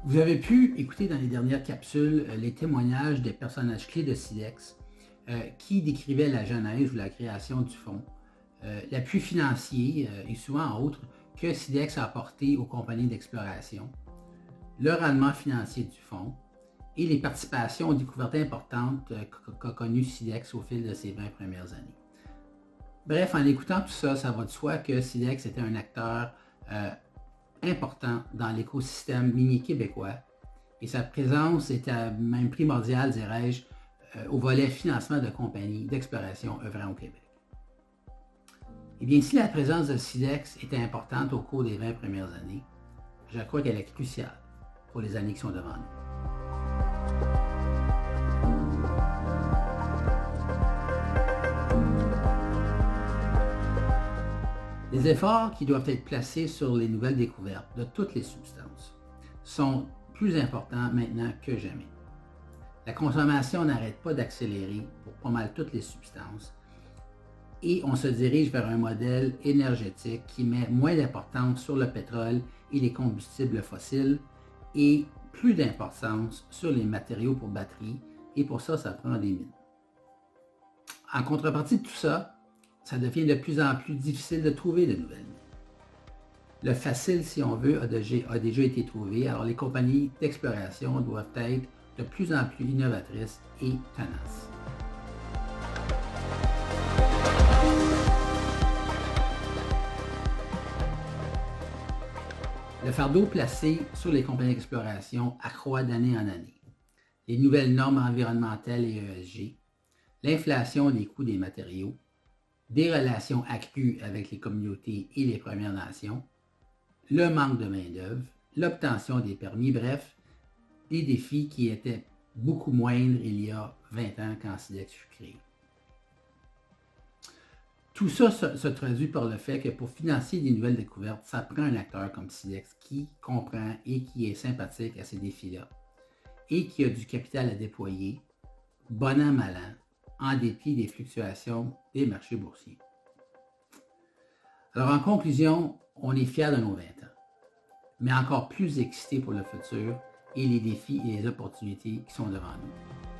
Vous avez pu écouter dans les dernières capsules les témoignages des personnages clés de SIDEX qui décrivaient la genèse ou la création du fonds, l'appui financier et souvent autres que SIDEX a apporté aux compagnies d'exploration, le rendement financier du fonds et les participations aux découvertes importantes qu'a connues SIDEX au fil de ces 20 premières années. Bref, en écoutant tout ça, ça va de soi que SIDEX était un acteur important dans l'écosystème minier québécois et sa présence était même primordiale, dirais-je, au volet financement de compagnies d'exploration œuvrant au Québec. Eh bien, si la présence de SIDEX était importante au cours des 20 premières années, je crois qu'elle est cruciale pour les années qui sont devant nous. Les efforts qui doivent être placés sur les nouvelles découvertes de toutes les substances sont plus importants maintenant que jamais. La consommation n'arrête pas d'accélérer pour pas mal toutes les substances et on se dirige vers un modèle énergétique qui met moins d'importance sur le pétrole et les combustibles fossiles et plus d'importance sur les matériaux pour batteries et pour ça, ça prend des mines. En contrepartie de tout ça, ça devient de plus en plus difficile de trouver de nouvelles mines. Le facile, si on veut, a déjà été trouvé, alors les compagnies d'exploration doivent être de plus en plus innovatrices et tenaces. Le fardeau placé sur les compagnies d'exploration accroît d'année en année. Les nouvelles normes environnementales et ESG, l'inflation des coûts des matériaux, des relations accrues avec les communautés et les Premières Nations, le manque de main-d'œuvre, l'obtention des permis, bref, des défis qui étaient beaucoup moindres il y a 20 ans quand SIDEX fut créé. Tout ça se traduit par le fait que pour financer des nouvelles découvertes, ça prend un acteur comme SIDEX qui comprend et qui est sympathique à ces défis-là et qui a du capital à déployer, bon an, mal an, en dépit des fluctuations des marchés boursiers. Alors en conclusion, on est fiers de nos 20 ans, mais encore plus excités pour le futur et les défis et les opportunités qui sont devant nous.